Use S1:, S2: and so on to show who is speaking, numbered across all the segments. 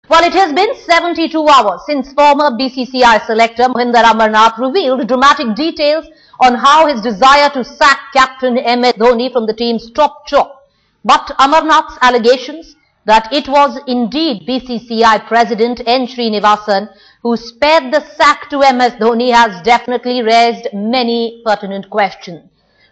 S1: Well, it has been 72 hours since former BCCI selector Mohinder Amarnath revealed dramatic details on how his desire to sack captain MS Dhoni from the team's top job. But Amarnath's allegations that it was indeed BCCI President N Srinivasan who spared the sack to MS Dhoni has definitely raised many pertinent questions.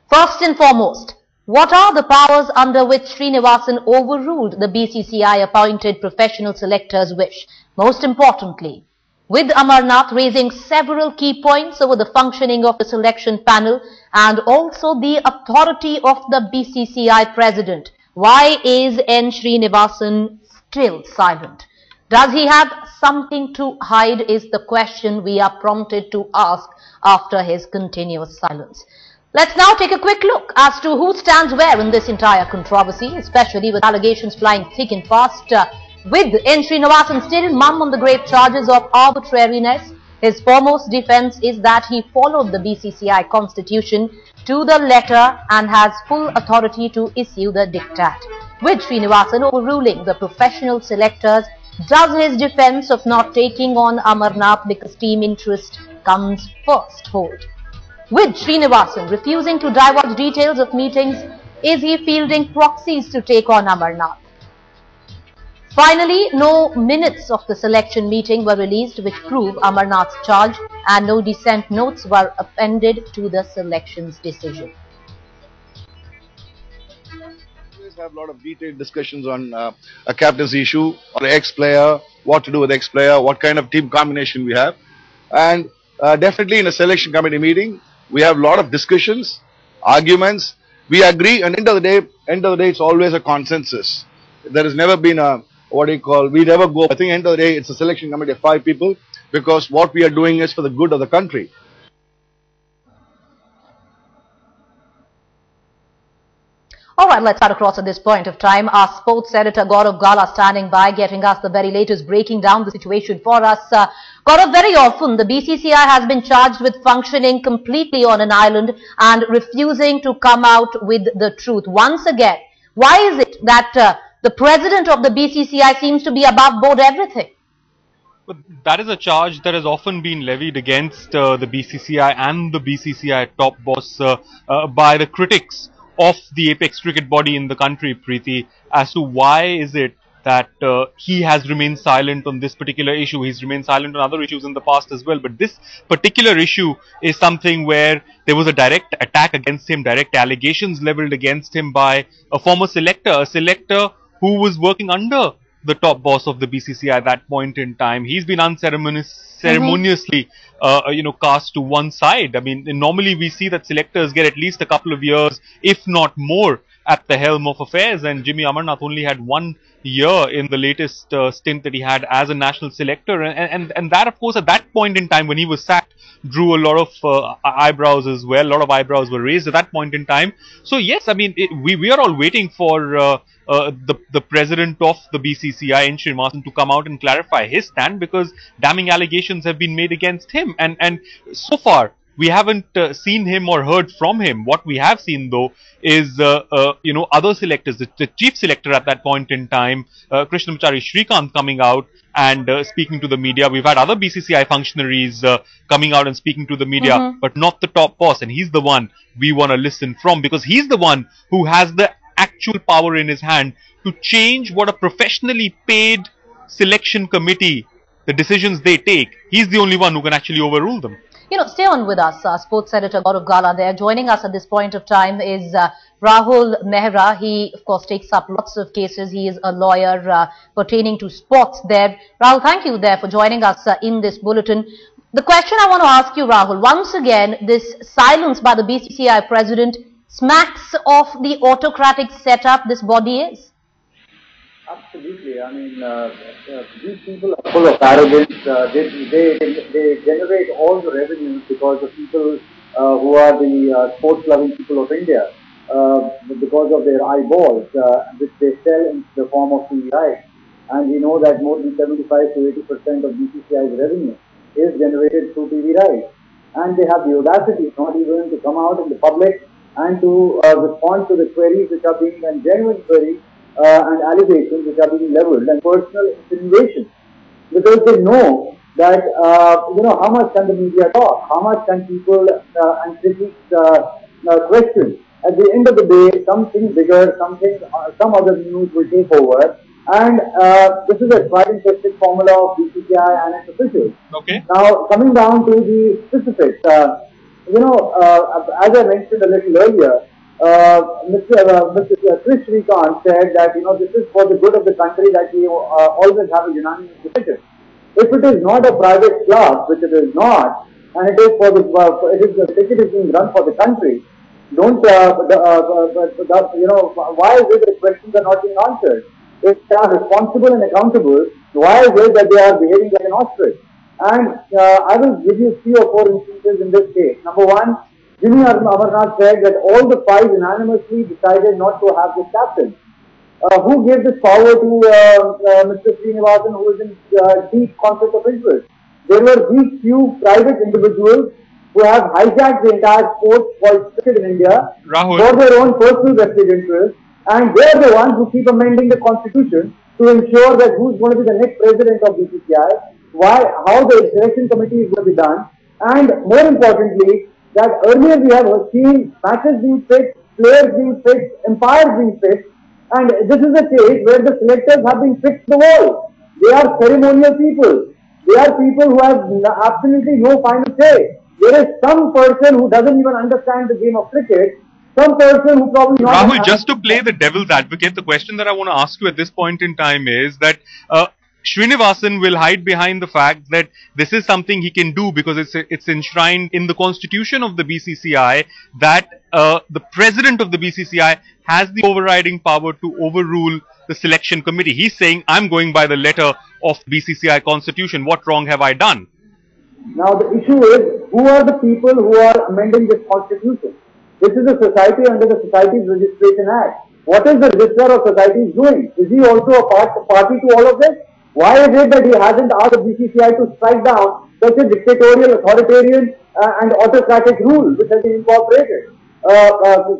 S1: First and foremost, what are the powers under which Srinivasan overruled the BCCI appointed professional selector's wish? Most importantly, with Amarnath raising several key points over the functioning of the selection panel and also the authority of the BCCI president, why is N Srinivasan still silent? Does he have something to hide is the question we are prompted to ask after his continuous silence. Let's now take a quick look as to who stands where in this entire controversy, especially with allegations flying thick and fast. With N Srinivasan still mum on the grave charges of arbitrariness, his foremost defense is that he followed the BCCI constitution to the letter and has full authority to issue the diktat. With Srinivasan overruling the professional selectors, does his defense of not taking on Amarnath because team interest comes first hold? With Srinivasan refusing to divulge details of meetings, is he fielding proxies to take on Amarnath? Finally, no minutes of the selection meeting were released which prove Amarnath's charge, and no dissent notes were appended to the selection's decision.
S2: We have a lot of detailed discussions on a captaincy issue or ex-player, what to do with ex-player, what kind of team combination we have, and definitely in a selection committee meeting, we have a lot of discussions, arguments. We agree, and end of the day, it's always a consensus. There has never been a we never go. I think end of the day, it's a selection committee of 5 people because what we are doing is for the good of the country.
S1: All right, let's cut across at this point of time. Our sports editor Gaurav Gala standing by, getting us the very latest, breaking down the situation for us. Gaurav, very often the BCCI has been charged with functioning completely on an island and refusing to come out with the truth. Once again, why is it that the president of the BCCI seems to be above board everything?
S3: But that is a charge that has often been levied against the BCCI and the BCCI top boss by the critics of the apex cricket body in the country, Preeti, as to why is it that he has remained silent on this particular issue. He's remained silent on other issues in the past as well. But this particular issue is something where there was a direct attack against him, direct allegations leveled against him by a former selector, a selector who was working under the top boss of the BCCI at that point in time. He's been unceremoniously, cast to one side. I mean, normally we see that selectors get at least a couple of years, if not more, at the helm of affairs, and Jimmy Amarnath only had 1 year in the latest stint that he had as a national selector, and that, of course, at that point in time when he was sacked, drew a lot of eyebrows as well. A lot of eyebrows were raised at that point in time. So yes, I mean, we are all waiting for the president of the BCCI, N Srinivasan, to come out and clarify his stand, because damning allegations have been made against him, and so far we haven't seen him or heard from him. What we have seen, though, is other selectors, the chief selector at that point in time, Krishnamachari Shrikant, coming out and speaking to the media. We've had other BCCI functionaries coming out and speaking to the media, but not the top boss, and he's the one we want to listen from, because he's the one who has the actual power in his hand to change what a professionally paid selection committee, the decisions they take. He's the only one who can actually overrule them.
S1: Stay on with us. Sports editor Gaurav Gala there. Joining us at this point of time is Rahul Mehra. He, of course, takes up lots of cases. He is a lawyer pertaining to sports there. Rahul, thank you there for joining us in this bulletin. The question I want to ask you, Rahul, once again, this silence by the BCCI president smacks of the autocratic setup this body is.
S4: Absolutely. I mean, these people are full of arrogance. They generate all the revenues because the people who are the sports-loving people of India, because of their eyeballs, which they sell in the form of TV rights. And we know that more than 75 to 80% of BCCI's revenue is generated through TV rights. And they have the audacity not even to come out in the public and to respond to the queries which are being, and genuine queries and allegations which are being leveled, and personal insinuations because they know that how much can the media talk, how much can people and critics question. At the end of the day, something bigger, some other news will take over, and this is a tried and tested formula of BCCI and its officials.
S3: Okay.
S4: Now, coming down to the specifics, as I mentioned a little earlier, Mr. N Srinivasan said that this is for the good of the country that we always have a unanimous decision. If it is not a private club, which it is not, and it is for the ticket is being run for the country, why is it that questions are not being answered? If they are responsible and accountable, why is it that they are behaving like an ostrich? And I will give you 3 or 4 instances in this case. Number one, Mohinder Amarnath said that all the 5 unanimously decided not to have this captain. Who gave this power to Mr. Srinivasan, who is in deep conflict of interest? There were these few private individuals who have hijacked the entire sport called cricket in India for their own personal vested interests, and they are the ones who keep amending the constitution to ensure that who is going to be the next president of BCCI, how the selection committee is going to be done, and more importantly, that earlier we have seen matches being fixed, players being fixed, empires being fixed, and this is a case where the selectors have been fixed the wall. They are ceremonial people. They are people who have absolutely no final say. There is some person who doesn't even understand the game of cricket, some person who probably not...
S3: Rahul, just to play the devil's advocate, the question that I want to ask you at this point in time is that Srinivasan will hide behind the fact that this is something he can do because it's enshrined in the constitution of the BCCI that the president of the BCCI has the overriding power to overrule the selection committee. He's saying, I'm going by the letter of BCCI constitution. What wrong have I done?
S4: Now the issue is, who are the people who are amending this constitution? This is a society under the Societies Registration Act. What is the Registrar of Societies doing? Is he also a party to all of this? Why is it that he hasn't asked the BCCI to strike down such a dictatorial, authoritarian and autocratic rule which has been incorporated?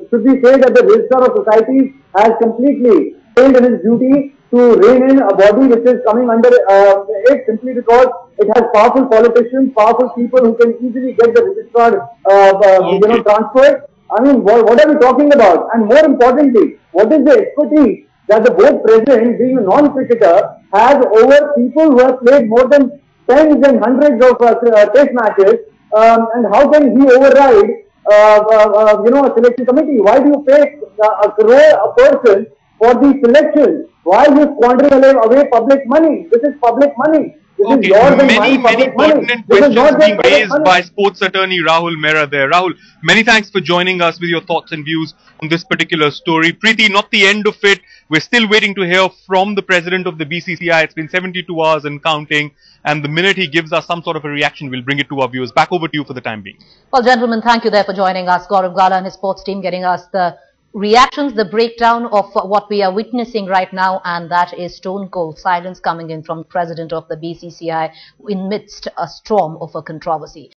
S4: Should we say that the Registrar of Societies has completely failed in his duty to rein in a body which is coming under it simply because it has powerful politicians, powerful people who can easily get the registrar transferred? I mean, what are we talking about? And more importantly, what is the expertise that the board president, being a non-cricketer, has over people who have played more than tens and hundreds of test matches, and how can he override a selection committee? Why do you pay a crore a person for these selections? Why are you squandering away public money? This is public money. This is yours and mine,
S3: many pertinent questions being raised by sports attorney Rahul Mehra there. Rahul, many thanks for joining us with your thoughts and views on this particular story. Preeti, not the end of it. We're still waiting to hear from the president of the BCCI. It's been 72 hours and counting. And the minute he gives us some sort of a reaction, we'll bring it to our viewers. Back over to you for the time being.
S1: Well, gentlemen, thank you there for joining us. Gaurav Gala and his sports team getting us the reactions, the breakdown of what we are witnessing right now, and that is stone cold silence coming in from the president of the BCCI in midst a storm of a controversy.